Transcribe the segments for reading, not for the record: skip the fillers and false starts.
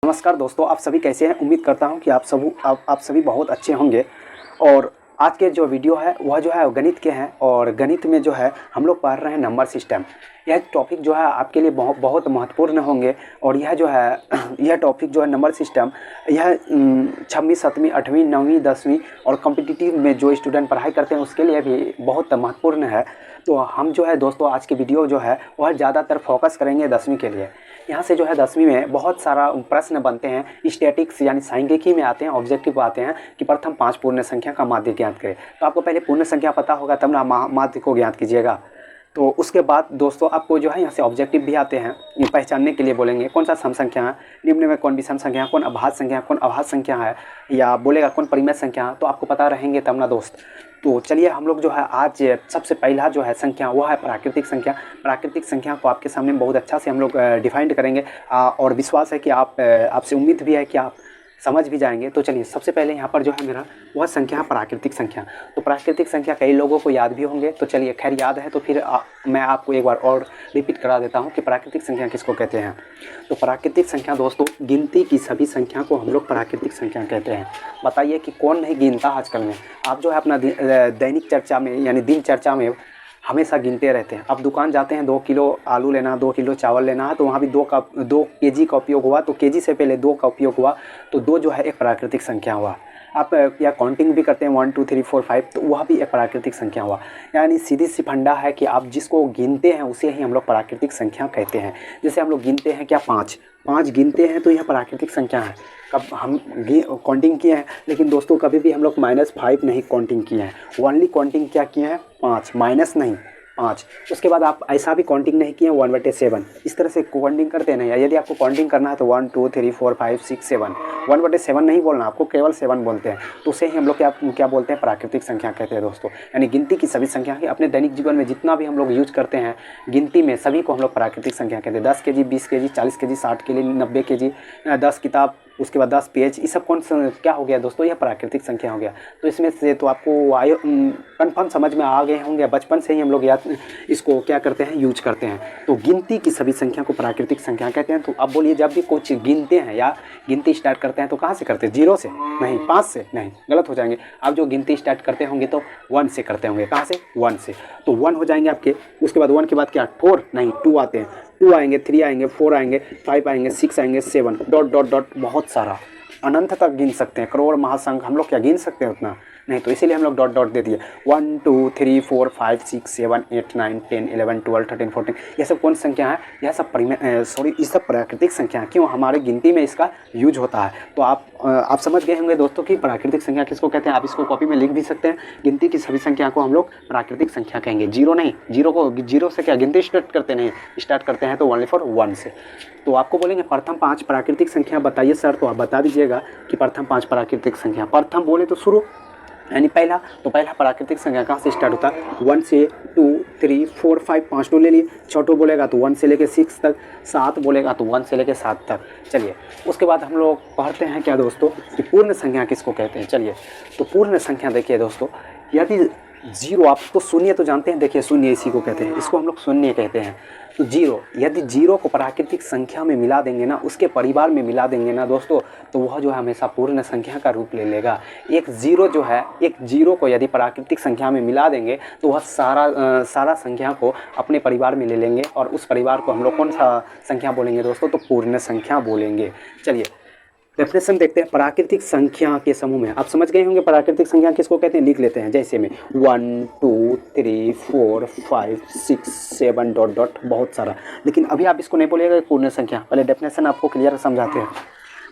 नमस्कार दोस्तों, आप सभी कैसे हैं। उम्मीद करता हूं कि आप सभी बहुत अच्छे होंगे। और आज के जो वीडियो है वह जो है गणित के हैं। और गणित में जो है हम लोग पढ़ रहे हैं नंबर सिस्टम। यह टॉपिक जो है आपके लिए बहुत महत्वपूर्ण होंगे। और यह जो है यह टॉपिक जो है नंबर सिस्टम, यह 6वीं 7वीं 8वीं 9वीं 10वीं और कॉम्पिटिटिव में जो स्टूडेंट पढ़ाई करते हैं उसके लिए भी बहुत महत्वपूर्ण है। तो हम जो है दोस्तों आज की वीडियो जो है वह ज़्यादातर फोकस करेंगे 10वीं के लिए। यहाँ से जो है 10वीं में बहुत सारा प्रश्न बनते हैं, स्टैटिक्स यानी सांख्यिकी में आते हैं, ऑब्जेक्टिव आते हैं कि प्रथम 5 पूर्ण संख्या का माध्य ज्ञात करें। तो आपको पहले पूर्ण संख्या पता होगा तब ना माध्य को ज्ञात कीजिएगा। तो उसके बाद दोस्तों आपको जो है यहाँ से ऑब्जेक्टिव भी आते हैं, ये पहचानने के लिए बोलेंगे कौन सा सम संख्या है, निम्न में कौन विषम संख्या है, कौन अभाज्य संख्या है, कौन अभाज्य संख्या है, या बोलेगा कौन परिमेय संख्या है। तो आपको पता रहेंगे तब ना दोस्त। तो चलिए हम लोग जो है आज सबसे पहला जो है संख्या वो है प्राकृतिक संख्या। प्राकृतिक संख्या को आपके सामने बहुत अच्छा से हम लोग डिफाइंड करेंगे और विश्वास है कि आपसे उम्मीद भी है कि आप समझ भी जाएंगे। तो चलिए सबसे पहले यहाँ पर जो है मेरा वह संख्या है प्राकृतिक संख्या। तो प्राकृतिक संख्या कई लोगों को याद भी होंगे। तो चलिए खैर याद है तो फिर मैं आपको एक बार और रिपीट करा देता हूँ कि प्राकृतिक संख्या किसको कहते हैं। तो प्राकृतिक संख्या दोस्तों गिनती की सभी संख्या को हम लोग प्राकृतिक संख्या कहते हैं। बताइए कि कौन नहीं गिनता आजकल में। आप जो है अपना दैनिक चर्चा में यानी दिन चर्चा में हमेशा गिनते रहते हैं। अब दुकान जाते हैं 2 किलो आलू लेना, 2 किलो चावल लेना है, तो वहाँ भी 2 केजी का उपयोग हुआ। तो केजी से पहले 2 का उपयोग हुआ, तो 2 जो है एक प्राकृतिक संख्या हुआ। आप या काउंटिंग भी करते हैं 1 2 3 4 5, तो वह भी एक प्राकृतिक संख्या हुआ। यानी सीधी सी फंडा है कि आप जिसको गिनते हैं उसे ही हम लोग प्राकृतिक संख्या कहते हैं। जैसे हम लोग गिनते हैं क्या 5 गिनते हैं तो यह प्राकृतिक संख्या है। कब हम काउंटिंग किए हैं, लेकिन दोस्तों कभी भी हम लोग -5 नहीं काउंटिंग किए हैं। ओनली काउंटिंग क्या किए हैं 5, माइनस नहीं 5। उसके बाद आप ऐसा भी काउंटिंग नहीं किए 1/7। इस तरह से काउंटिंग करते नहीं है। यदि आपको काउंटिंग करना है तो 1 2 3 4 5 6 7, 1/7 नहीं बोलना, आपको केवल 7 बोलते हैं। तो उसे ही हम लोग क्या बोलते हैं प्राकृतिक संख्या कहते हैं दोस्तों। यानी गिनती की सभी संख्या की अपने दैनिक जीवन में जितना भी हम लोग यूज करते हैं गिनती में सभी को हम लोग प्राकृतिक संख्या कहते हैं। 10 KG 20 KG 40 KG 60 KG 90 KG 10 किताब, उसके बाद 10 पेज, ये सब कौन सा क्या हो गया दोस्तों, यह प्राकृतिक संख्या हो गया। तो इसमें से तो आपको कन्फर्म समझ में आ गए होंगे। बचपन से ही हम लोग इसको क्या करते हैं यूज करते हैं। तो गिनती की सभी संख्या को प्राकृतिक संख्या कहते हैं। तो अब बोलिए जब भी कुछ गिनते हैं या गिनती स्टार्ट करते हैं तो कहाँ से करते हैं, 0 से नहीं, 5 से नहीं, गलत हो जाएंगे। आप जो गिनती स्टार्ट करते होंगे तो 1 से करते होंगे। कहाँ से, 1 से। तो 1 हो जाएंगे आपके। उसके बाद 1 के बाद क्या 4 नहीं 2 आते हैं, 2 आएंगे, 3 आएंगे, 4 आएंगे, 5 आएंगे, 6 आएंगे, 7 डॉट डॉट डॉट बहुत सारा अनंत तक गिन सकते हैं। करोड़ महासंख्य हम लोग क्या गिन सकते हैं उतना नहीं, तो इसीलिए हम लोग डॉट डॉट दे दिए। 1 2 3 4 5 6 7 8 9 10 11 12 13 14, यह सब कौन संख्या है, यह सब ये सब प्राकृतिक संख्या है। क्यों, हमारे गिनती में इसका यूज होता है। तो आप समझ गए होंगे दोस्तों कि प्राकृतिक संख्या किसको कहते हैं। आप इसको कॉपी में लिख भी सकते हैं। गिनती की सभी संख्या को हम लोग प्राकृतिक संख्या कहेंगे। 0 नहीं, 0 से क्या गिनती स्टार्ट करते नहीं, स्टार्ट करते हैं तो ओनली फॉर 1 से। तो आपको बोलेंगे प्रथम 5 प्राकृतिक संख्या बताइए सर, तो आप बता दीजिएगा कि प्रथम 5 प्राकृतिक संख्या। प्रथम बोले तो शुरू यानी पहला, तो पहला प्राकृतिक संख्या कहाँ से स्टार्ट होता है, 1 से 2 3 4 5, 5 ले लिए। छोटो बोलेगा तो 1 से लेके 6 तक, 7 बोलेगा तो 1 से लेके 7 तक। चलिए उसके बाद हम लोग पढ़ते हैं क्या दोस्तों कि पूर्ण संख्या किसको कहते हैं। चलिए तो पूर्ण संख्या देखिए दोस्तों, यदि 0, आप तो शून्य तो जानते हैं, देखिए शून्य इसी को कहते हैं, इसको हम लोग शून्य कहते हैं। तो 0, यदि 0 को प्राकृतिक संख्या में मिला देंगे ना, उसके परिवार में मिला देंगे ना दोस्तों, तो वह जो है हमेशा पूर्ण संख्या का रूप ले लेगा। एक 0 को यदि प्राकृतिक संख्या में मिला देंगे तो वह सारा संख्या को अपने परिवार में ले लेंगे और उस परिवार को हम लोग कौन सा संख्या बोलेंगे दोस्तों, तो पूर्ण संख्या बोलेंगे। चलिए डेफिनेशन देखते हैं प्राकृतिक संख्या के समूह में। आप समझ गए होंगे प्राकृतिक संख्या किसको कहते हैं, लिख लेते हैं। जैसे में 1 2 3 4 5 6 7 डॉट डॉट बहुत सारा। लेकिन अभी आप इसको नहीं बोलिएगा पूर्ण संख्या, पहले डेफिनेशन आपको क्लियर समझाते हैं।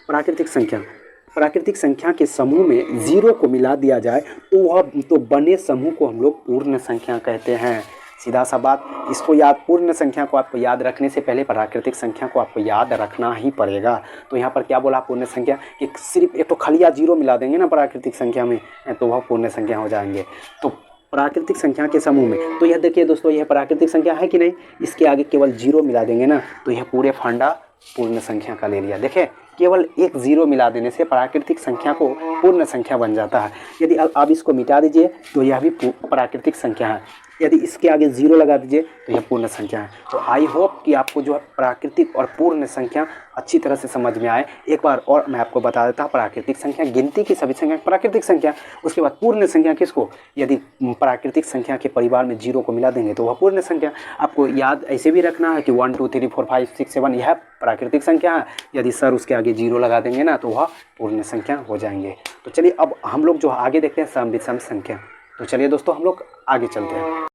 प्राकृतिक संख्या के समूह में 0 को मिला दिया जाए तो बने समूह को हम लोग पूर्ण संख्या कहते हैं। सीधा सा बात, इसको पूर्ण संख्या को आपको याद रखने से पहले प्राकृतिक संख्या को आपको याद रखना ही पड़ेगा। तो यहाँ पर क्या बोला पूर्ण संख्या कि सिर्फ एक तो खलिया 0 मिला देंगे ना प्राकृतिक संख्या में तो वह पूर्ण संख्या हो जाएंगे। तो प्राकृतिक संख्या के समूह में, तो यह देखिए दोस्तों यह प्राकृतिक संख्या है कि नहीं, इसके आगे केवल 0 मिला देंगे ना तो यह पूरे फंडा पूर्ण संख्या का ले लिया। देखिए केवल एक 0 मिला देने से प्राकृतिक संख्या को पूर्ण संख्या बन जाता है। यदि आप इसको मिटा दीजिए तो यह भी प्राकृतिक संख्या है। यदि इसके आगे 0 लगा दीजिए तो यह पूर्ण संख्या है। तो आई होप कि आपको जो है प्राकृतिक और पूर्ण संख्या अच्छी तरह से समझ में आए। एक बार और मैं आपको बता देता हूँ, प्राकृतिक संख्या गिनती की सभी संख्या प्राकृतिक संख्या। उसके बाद पूर्ण संख्या किसको, यदि प्राकृतिक संख्या के परिवार में 0 को मिला देंगे तो वह पूर्ण संख्या। आपको याद ऐसे भी रखना है कि 1 2 3 4 5 6 7 यह प्राकृतिक संख्या है। यदि सर उसके आगे 0 लगा देंगे ना तो वह पूर्ण संख्या हो जाएंगे। तो चलिए अब हम लोग जो आगे देखते हैं सम विषम संख्या। तो चलिए दोस्तों हम लोग आगे चलते हैं।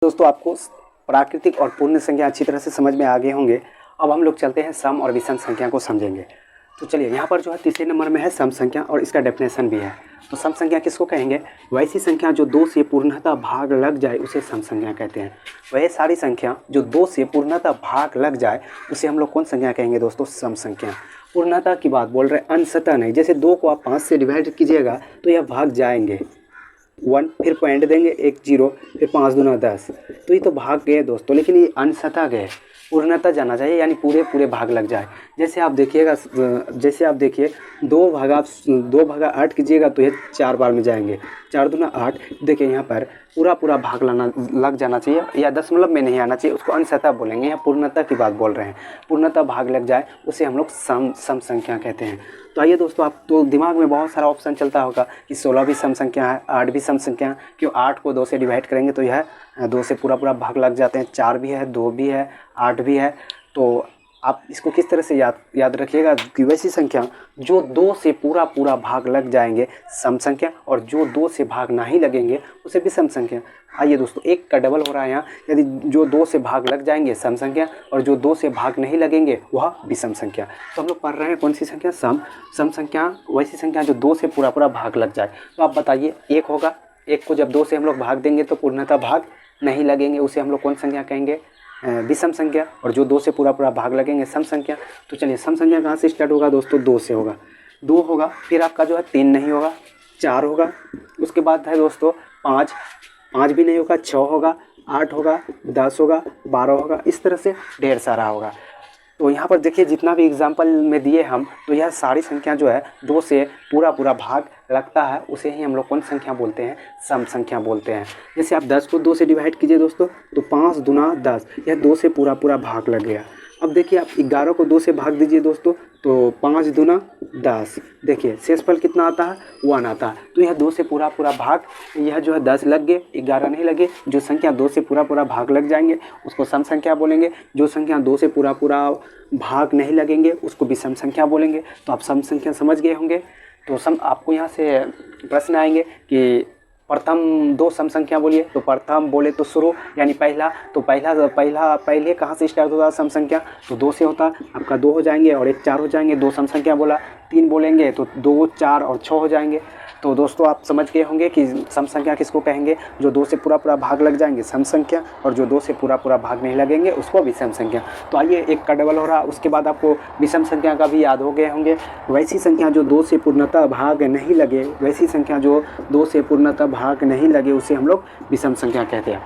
दोस्तों आपको प्राकृतिक और पूर्ण संख्या अच्छी तरह से समझ में आ गए होंगे। अब हम लोग चलते हैं सम और विषम संख्या को समझेंगे। तो चलिए यहाँ पर जो है तीसरे नंबर में है सम संख्या और इसका डेफिनेशन भी है। तो सम संख्या किसको कहेंगे, वैसी संख्या जो 2 से पूर्णतः भाग लग जाए उसे सम संख्या कहते हैं। वह सारी संख्या जो 2 से पूर्णतः भाग लग जाए उसे हम लोग कौन संख्या कहेंगे दोस्तों, सम संख्या। पूर्णतः की बात बोल रहे हैं, अंशतः नहीं। जैसे 2 को आप 5 से डिवाइड कीजिएगा तो यह भाग जाएंगे 1, फिर पॉइंट देंगे 1 0, फिर 5 दूना 10, तो ये तो भाग गए दोस्तों। लेकिन ये अंशतः गए, पूर्णतः जाना चाहिए, यानी पूरे भाग लग जाए। जैसे आप देखिएगा, जैसे आप देखिए 2 भागा 8 कीजिएगा तो ये 4 बार में जाएंगे, 4 दूना 8। देखिए यहाँ पर पूरा भाग लग जाना चाहिए, या दशमलव में नहीं आना चाहिए, उसको अंशतः बोलेंगे। या पूर्णतः की बात बोल रहे हैं, पूर्णतः भाग लग जाए उसे हम लोग सम संख्या कहते हैं। तो आइए दोस्तों, आप तो दिमाग में बहुत सारा ऑप्शन चलता होगा कि 16 भी सम संख्या है, 8 भी सम संख्या है। क्यों 8 को 2 से डिवाइड करेंगे तो यह 2 से पूरा भाग लग जाते हैं। 4 भी है, 2 भी है, 8 भी है। तो आप इसको किस तरह से याद रखिएगा कि वैसी संख्या जो 2 से पूरा भाग लग जाएंगे सम संख्या, और जो 2 से भाग नहीं लगेंगे उसे विषम संख्या। आइए दोस्तों, एक का डबल हो रहा है यहाँ। यदि जो 2 से भाग लग जाएंगे सम संख्या, और जो 2 से भाग नहीं लगेंगे वह विषम संख्या। तो हम लोग पढ़ रहे हैं कौन सी संख्या, सम संख्या। वैसी संख्या जो 2 से पूरा भाग लग जाए। तो आप बताइए, 1 होगा, 1 को जब 2 से हम लोग भाग देंगे तो पूर्णतः भाग नहीं लगेंगे, उसे हम लोग कौन संख्या कहेंगे, विषम संख्या। और जो 2 से पूरा भाग लगेंगे सम संख्या। तो चलिए सम संख्या कहाँ से स्टार्ट होगा दोस्तों, 2 से होगा। 2 होगा, फिर आपका जो है 3 नहीं होगा, 4 होगा। उसके बाद है दोस्तों 5 भी नहीं होगा, 6 होगा, 8 होगा, 10 होगा, 12 होगा। इस तरह से ढेर सारा होगा। तो यहाँ पर देखिए जितना भी एग्जाम्पल में दिए हम, तो यह सारी संख्या जो है 2 से पूरा भाग लगता है, उसे ही हम लोग कौन संख्या बोलते हैं, सम संख्या बोलते हैं। जैसे आप 10 को 2 से डिवाइड कीजिए दोस्तों, तो 5 दूना 10, यह 2 से पूरा भाग लग गया। अब देखिए आप 11 को 2 से भाग दीजिए दोस्तों, तो 5 दूना 10, देखिए शेषफल कितना आता है, 1 आता है। तो यह 2 से पूरा भाग, यह जो है 10 लग गए, 11 नहीं लगे। जो संख्या 2 से पूरा भाग लग जाएंगे उसको सम संख्या बोलेंगे। जो संख्या 2 से पूरा भाग नहीं लगेंगे उसको विषम संख्या बोलेंगे। तो आप सम संख्या समझ गए होंगे। तो आपको यहाँ से प्रश्न आएंगे कि प्रथम 2 सम संख्या बोलिए। तो प्रथम बोले तो शुरू, यानी पहला। तो पहले कहाँ से स्टार्ट होता है सम संख्या, तो 2 से होता है। आपका 2 हो जाएंगे और 1 4 हो जाएंगे। 2 सम संख्या बोला, 3 बोलेंगे तो 2 4 और 6 हो जाएंगे। तो दोस्तों आप समझ गए होंगे कि सम संख्या किसको कहेंगे, जो 2 से पूरा भाग लग जाएंगे सम संख्या, और जो 2 से पूरा भाग नहीं लगेंगे उसको विषम संख्या। तो आइए, 1 का डबल हो रहा, उसके बाद आपको विषम संख्या का भी याद हो गए होंगे। वैसी संख्या जो 2 से पूर्णतः भाग नहीं लगे, वैसी संख्या जो 2 से पूर्णतः भाग नहीं लगे उसे हम लोग विषम संख्या कहते हैं।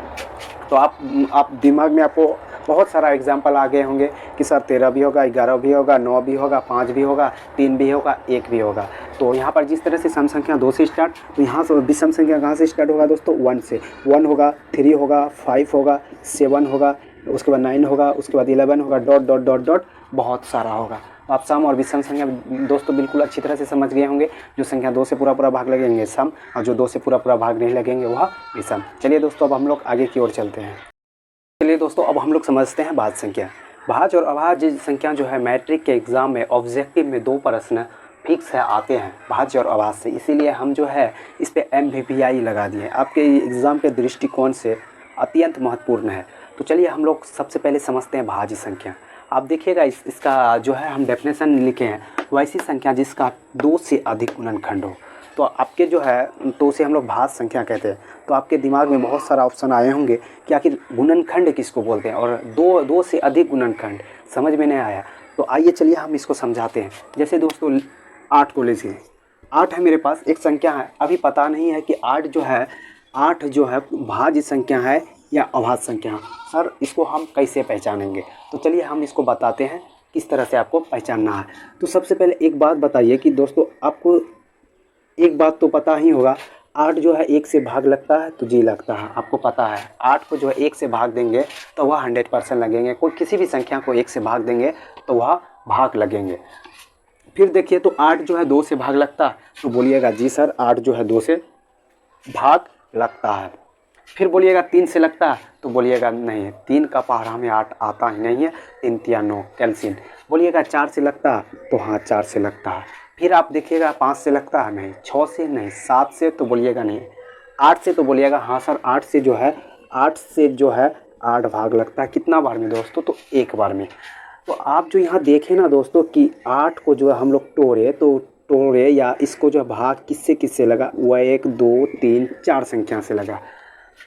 तो आप दिमाग में आपको बहुत सारा एग्जाम्पल आ गए होंगे कि सर 13 भी होगा, 11 भी होगा, 9 भी होगा, 5 भी होगा, 3 भी होगा, 1 भी होगा। तो यहाँ पर जिस तरह से सम संख्या 2 से स्टार्ट, तो यहाँ से विषम संख्या कहाँ से स्टार्ट होगा दोस्तों, 1 से। 1 होगा, 3 होगा, 5 होगा, 7 होगा, उसके बाद 9 होगा, उसके बाद 11 होगा, डॉट बहुत सारा होगा। तो आप सम और विषम संख्या दोस्तों बिल्कुल अच्छी तरह से समझ गए होंगे। जो संख्या 2 से पूरा भाग लगेंगे सम, और जो 2 से पूरा भाग नहीं लगेंगे वह विषम। चलिए दोस्तों, अब हम लोग आगे की ओर चलते हैं। चलिए दोस्तों, अब हम लोग समझते हैं भाज्य संख्या। भाज्य और अभाज्य संख्या जो है मैट्रिक के एग्ज़ाम में ऑब्जेक्टिव में 2 प्रश्न फिक्स है आते हैं भाज्य और अभाज्य से। इसीलिए हम जो है इस पे MVPI लगा दिए, आपके एग्ज़ाम के दृष्टिकोण से अत्यंत महत्वपूर्ण है। तो चलिए हम लोग सबसे पहले समझते हैं भाज्य संख्या। आप देखिएगा इसका जो है हम डेफिनेशन लिखे हैं, वैसी संख्या जिसका 2 से अधिक गुणनखंड हो। तो आपके जो है, तो उसे हम लोग भाज्य संख्या कहते हैं। तो आपके दिमाग में बहुत सारा ऑप्शन आए होंगे कि आखिर गुणनखंड किसको बोलते हैं, और 2 से अधिक गुणनखंड समझ में नहीं आया। तो आइए चलिए हम इसको समझाते हैं। जैसे दोस्तों 8 को लीजिए, 8 है मेरे पास, एक संख्या है। अभी पता नहीं है कि 8 जो है भाज्य संख्या है या अभाज्य संख्या है। सर इसको हम कैसे पहचानेंगे, तो चलिए हम इसको बताते हैं किस तरह से आपको पहचानना है। तो सबसे पहले एक बात बताइए कि दोस्तों, आपको एक बात तो पता ही होगा, 8 जो है 1 से भाग लगता है तो जी लगता है, आपको पता है। 8 को जो है 1 से भाग देंगे तो वह 100% लगेंगे। कोई किसी भी संख्या को 1 से भाग देंगे तो वह भाग लगेंगे। फिर देखिए तो 8 जो है 2 से भाग लगता है तो बोलिएगा जी सर 8 जो है 2 से भाग लगता है। फिर बोलिएगा 3 से लगता है तो बोलिएगा नहीं, 3 का पहाड़ा में 8 आता ही नहीं है, 3 तिया 9 कैल्सियम। बोलिएगा 4 से लगता है तो हाँ 4 से लगता है। फिर आप देखिएगा 5 से लगता है नहीं, 6 से नहीं, 7 से तो बोलिएगा नहीं, 8 से तो बोलिएगा हाँ सर 8 से जो है 8 भाग लगता है। कितना बार में दोस्तों? तो एक बार में। तो आप जो यहाँ देखें ना दोस्तों कि 8 को जो है हम लोग तोड़े या इसको जो भाग किससे किससे लगा, वह 1 2 3 4 संख्या से लगा।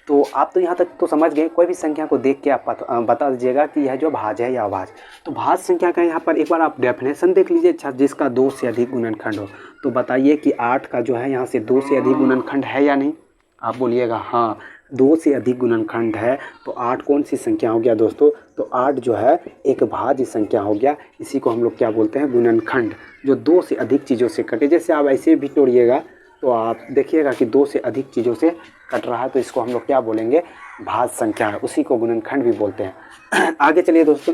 तो आप तो यहाँ तक तो समझ गए। कोई भी संख्या को देख के आप बता दीजिएगा कि यह जो भाज्य है या अभाज्य। तो भाज्य संख्या का यहाँ पर एक बार आप डेफिनेशन देख लीजिए, जिसका 2 से अधिक गुणनखंड हो। तो बताइए कि 8 का जो है यहाँ से 2 से अधिक गुणनखंड है या नहीं? आप बोलिएगा हाँ 2 से अधिक गुणनखंड है। तो 8 कौन सी संख्या हो गया दोस्तों? तो 8 जो है एक भाज्य संख्या हो गया। इसी को हम लोग क्या बोलते हैं? गुणनखंड, जो 2 से अधिक चीज़ों से कटे। जैसे आप ऐसे भी तोड़िएगा तो आप देखिएगा कि 2 से अधिक चीज़ों से कट रहा है, तो इसको हम लोग क्या बोलेंगे? भाज्य संख्या है, उसी को गुणनखंड भी बोलते हैं। आगे चलिए दोस्तों,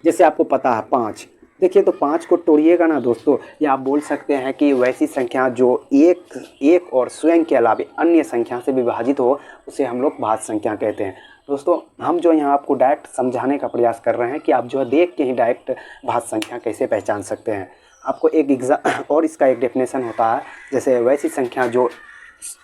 जैसे आपको पता है 5। देखिए तो 5 को तोड़िएगा ना दोस्तों, या आप बोल सकते हैं कि वैसी संख्या जो एक और स्वयं के अलावा अन्य संख्या से विभाजित हो, उसे हम लोग भाज्य संख्या कहते हैं। दोस्तों हम जो यहाँ आपको डायरेक्ट समझाने का प्रयास कर रहे हैं कि आप जो है देख के ही डायरेक्ट भाज्य संख्या कैसे पहचान सकते हैं। आपको एक और इसका एक डेफिनेशन होता है, जैसे वैसी संख्या जो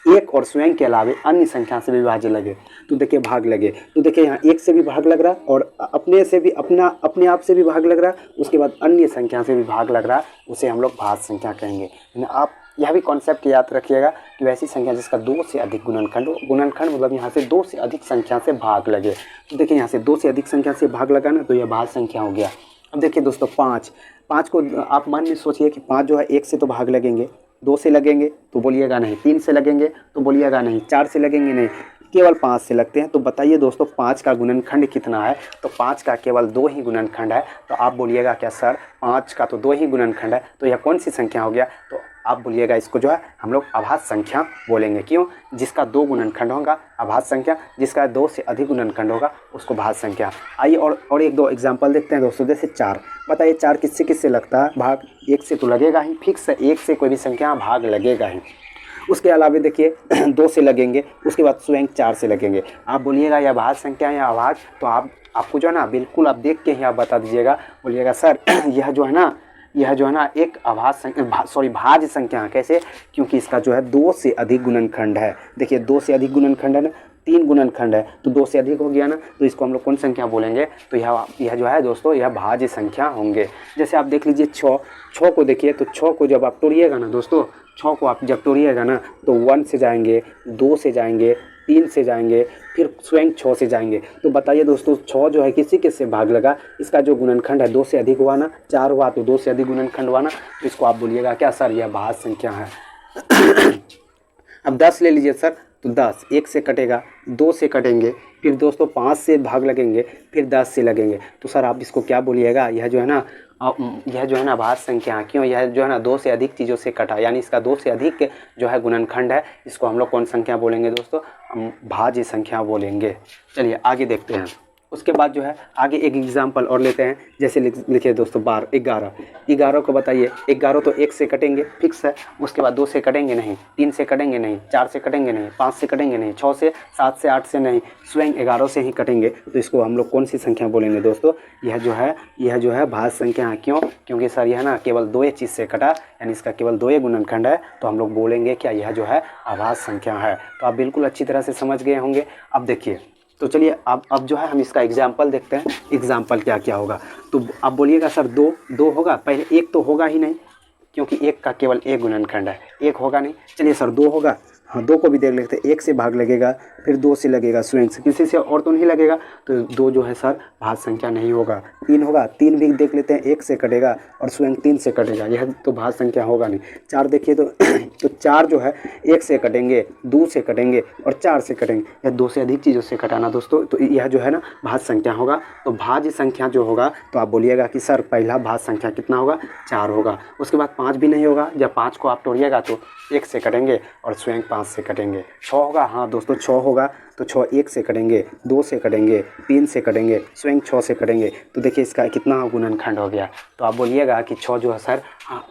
एक और स्वयं के अलावा अन्य संख्या से विभाज्य लगे। तो देखिए भाग लगे, तो देखिए यहाँ 1 से भी भाग लग रहा है और अपने आप से भी भाग लग रहा है, उसके बाद अन्य संख्या से भी भाग लग रहा है, उसे हम लोग भाज्य संख्या कहेंगे। आप यह भी कॉन्सेप्ट याद रखिएगा कि वैसी संख्या जिसका 2 से अधिक गुणनखंड हो। गुणनखंड मतलब यहाँ से 2 से अधिक संख्या से भाग लगे। तो देखिए यहाँ से 2 से अधिक संख्या से भाग लगा ना, तो यह भाज्य संख्या हो गया। अब देखिए दोस्तों 5 को आप मन में सोचिए कि 5 जो है 1 से तो भाग लगेंगे, 2 से लगेंगे तो बोलिएगा नहीं, 3 से लगेंगे तो बोलिएगा नहीं, 4 से लगेंगे नहीं, केवल 5 से लगते हैं। तो बताइए दोस्तों 5 का गुणनखंड कितना है? तो 5 का केवल 2 ही गुणनखंड है। तो आप बोलिएगा क्या सर 5 का तो 2 ही गुणनखंड है, तो यह कौन सी संख्या हो गया? तो आप बोलिएगा इसको जो है हम लोग अभाज्य संख्या बोलेंगे। क्यों? जिसका 2 गुणनखंड होगा अभाज्य संख्या, जिसका 2 से अधिक गुणनखंड होगा उसको भाज्य संख्या। आइए और एक दो एग्जाम्पल देखते हैं दोस्तों। जैसे 4, बताइए 4 किससे किससे लगता है भाग? 1 से तो लगेगा ही, फिक्स है, 1 से कोई भी संख्या भाग लगेगा ही। उसके अलावा देखिए 2 से लगेंगे, उसके बाद स्वयं 4 से लगेंगे। आप बोलिएगा यह भाज्य संख्या या अभाज्य? तो आपको जो है ना बिल्कुल आप देख के ही आप बता दीजिएगा। बोलिएगा सर यह जो है ना एक भाज्य संख्या है। कैसे? क्योंकि इसका जो है 2 से अधिक गुणनखंड है। देखिए 2 से अधिक गुणनखंड है ना, 3 गुणनखंड है, तो 2 से अधिक हो गया ना, तो इसको हम लोग कौन संख्या बोलेंगे? तो यह जो है दोस्तों यह भाज्य संख्या होंगे। जैसे आप देख लीजिए 6 को देखिए, तो 6 को जब आप तोड़िएगा ना दोस्तों, 6 को आप जब तोड़िएगा ना तो 1 से जाएंगे, 2 से जाएंगे, 3 से जाएंगे, फिर स्वयं 6 से जाएंगे। तो बताइए दोस्तों 6 जो है किसी से भाग लगा? इसका जो गुणनखंड है 2 से अधिक हुआ ना, 4 हुआ तो 2 से अधिक गुणनखंड हुआ ना, तो इसको आप बोलिएगा क्या सर यह भाज्य संख्या है। अब 10 ले लीजिए सर, तो 10 1 से कटेगा, 2 से कटेंगे, फिर दोस्तों 5 से भाग लगेंगे, फिर 10 से लगेंगे। तो सर आप इसको क्या बोलिएगा? यह जो है ना भाज्य संख्या। क्यों? यह जो है ना 2 से अधिक चीज़ों से कटा, यानी इसका 2 से अधिक जो है गुणनखंड है, इसको हम लोग कौन संख्या बोलेंगे दोस्तों? हम भाज्य संख्या बोलेंगे। चलिए आगे देखते हैं। उसके बाद जो है आगे एक एग्जाम्पल और लेते हैं। जैसे लिखिए दोस्तों 11 को बताइए, 11 तो 1 से कटेंगे, फिक्स है। उसके बाद 2 से कटेंगे नहीं, 3 से कटेंगे नहीं, 4 से कटेंगे नहीं, 5 से कटेंगे नहीं, 6 से, 7 से, 8 से नहीं, स्वयं 11 से ही कटेंगे। तो इसको हम लोग कौन सी संख्या बोलेंगे दोस्तों? यह जो है भाज्य संख्या है। क्यों? क्योंकि सर यह ना केवल 2 चीज़ से कटा, यानी इसका केवल 2 गुणनखंड है, तो हम लोग बोलेंगे क्या यह जो है अभाज्य संख्या है। तो आप बिल्कुल अच्छी तरह से समझ गए होंगे। अब देखिए, तो चलिए अब जो है हम इसका एग्जाम्पल देखते हैं। एग्जाम्पल क्या क्या होगा? तो आप बोलिएगा सर 2 होगा, पहले 1 तो होगा ही नहीं, क्योंकि 1 का केवल 1 गुणनखंड है, 1 होगा नहीं। चलिए सर 2 होगा, हाँ 2 को भी देख लेते हैं। 1 से भाग लगेगा, फिर 2 से लगेगा, स्वयं से, किसी से और तो नहीं लगेगा, तो 2 जो है सर भाज्य संख्या नहीं होगा। 3 होगा, 3 भी देख लेते हैं, 1 से कटेगा और स्वयं 3 से कटेगा, यह तो भाज्य संख्या होगा नहीं। 4 देखिए तो 4 जो है 1 से कटेंगे, 2 से कटेंगे और 4 से कटेंगे, यह 2 से अधिक चीज़ों से कटाना दोस्तों, तो यह जो है ना भाज्य संख्या होगा। तो भाज्य संख्या जो होगा, तो आप बोलिएगा कि सर पहला भाज्य संख्या कितना होगा? 4 होगा। उसके बाद 5 भी नहीं होगा। जब 5 को आप तोड़िएगा तो 1 से कटेंगे और स्वयं 5 5 से कटेंगे। 6 होगा, हाँ दोस्तों 6 होगा तो 6 1 से कटेंगे, 2 से कटेंगे, 3 से कटेंगे, स्वयं 6 से कटेंगे। तो देखिए इसका कितना गुणनखंड हो गया। तो आप बोलिएगा कि 6 जो है सर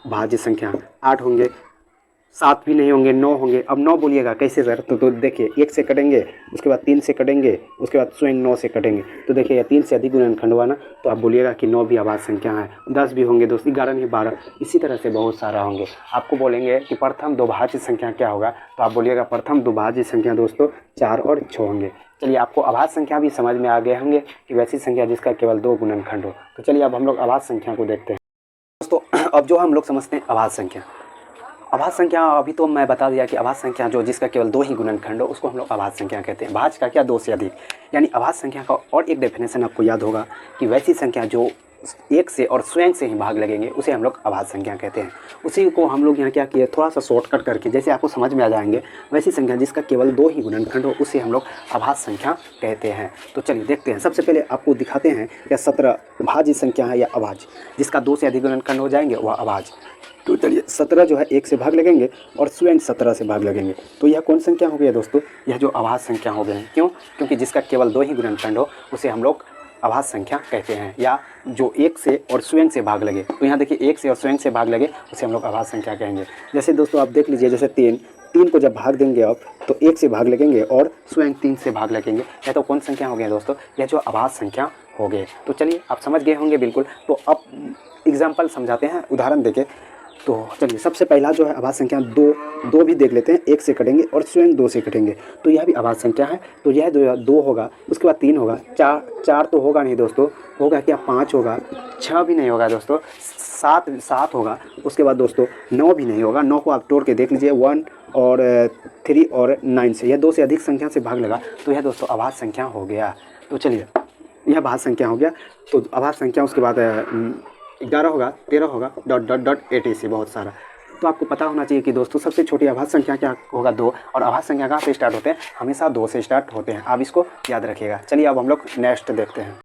भाज्य संख्या, 8 होंगे, 7 भी नहीं होंगे, 9 होंगे। अब 9 बोलिएगा कैसे सर? तो देखिए 1 से कटेंगे, उसके बाद 3 से कटेंगे, उसके बाद स्वयं 9 से कटेंगे। तो देखिए ये 3 से अधिक गुणनखंड हुआ ना, तो आप बोलिएगा कि 9 भी अभाज्य संख्या है। 10 भी होंगे दोस्त, 11 नहीं 12, इसी तरह से बहुत सारा होंगे। आपको बोलेंगे कि प्रथम दो भाज्य संख्या क्या होगा, तो आप बोलिएगा प्रथम दो भाज्य संख्या दोस्तों 4 और 6 होंगे। चलिए आपको अभाज्य संख्या भी समझ में आ गए होंगे कि वैसी संख्या जिसका केवल 2 गुणनखंड हो। तो चलिए अब हम लोग अभाज्य संख्या को देखते हैं दोस्तों। अब जो हम लोग समझते हैं अभाज्य संख्या, अभाज्य संख्या अभी तो मैं बता दिया कि अभाज्य संख्या जो जिसका केवल 2 ही गुणनखंड हो उसको हम लोग अभाज्य संख्या कहते हैं। भाज्य का क्या? 2 से अधिक। यानी अभाज्य संख्या का और एक डेफिनेशन आपको याद होगा कि वैसी संख्या जो 1 से और स्वयं से ही भाग लगेंगे उसे हम लोग अभाज्य संख्या कहते हैं। उसी को हम लोग यहाँ क्या किए, थोड़ा सा शॉर्टकट करके जैसे आपको समझ में आ जाएंगे, वैसी संख्या जिसका केवल 2 ही गुणनखंड हो उसे हम लोग अभाज्य संख्या कहते हैं। तो चलिए देखते हैं। सबसे पहले आपको दिखाते हैं क्या 17 भाज्य संख्या है या अभाज्य, जिसका 2 से अधिक गुणनखंड हो जाएंगे वह अभाज्य। तो चलिए 17 जो है 1 से भाग लगेंगे और स्वयं 17 से भाग लगेंगे। तो यह कौन संख्या हो गई है दोस्तों? यह जो अभाज्य संख्या हो गए हैं। क्यों? क्योंकि जिसका केवल 2 ही गुणनखंड हो उसे हम लोग अभाज्य संख्या कहते हैं, या जो 1 से और स्वयं से भाग लगे। तो यहाँ देखिए 1 से और स्वयं से भाग लगे उसे हम लोग अभाज्य संख्या कहेंगे। जैसे दोस्तों आप देख लीजिए, जैसे 3 को जब भाग देंगे आप तो 1 से भाग लगेंगे और स्वयं 3 से भाग लगेंगे। यह तो कौन संख्या हो गया दोस्तों? यह जो अभाज्य संख्या हो गए। तो चलिए आप समझ गए होंगे बिल्कुल। तो अब एग्जाम्पल समझाते हैं उदाहरण देके। तो चलिए सबसे पहला जो है अभाज्य संख्या 2 भी देख लेते हैं। 1 से कटेंगे और स्वयं 2 से कटेंगे, तो यह भी अभाज्य संख्या है। तो यह 2 होगा, उसके बाद 3 होगा, 4 तो होगा नहीं दोस्तों, होगा क्या? 5 होगा, 6 भी नहीं होगा दोस्तों, 7 होगा, उसके बाद दोस्तों 9 भी नहीं होगा। 9 को आप तोड़ के देख लीजिए, 1 और 3 और 9 से, यह 2 से अधिक संख्या से भाग लगा, तो यह दोस्तों अभाज्य संख्या हो गया। तो चलिए यह अभाज्य संख्या हो गया। तो अभाज्य संख्या उसके बाद 11 होगा, 13 होगा, etc बहुत सारा। तो आपको पता होना चाहिए कि दोस्तों सबसे छोटी अभाज्य संख्या क्या होगा? 2। और अभाज्य संख्या कहाँ से स्टार्ट होते हैं? हमेशा 2 से स्टार्ट होते हैं। आप इसको याद रखिएगा। चलिए अब हम लोग नेक्स्ट देखते हैं।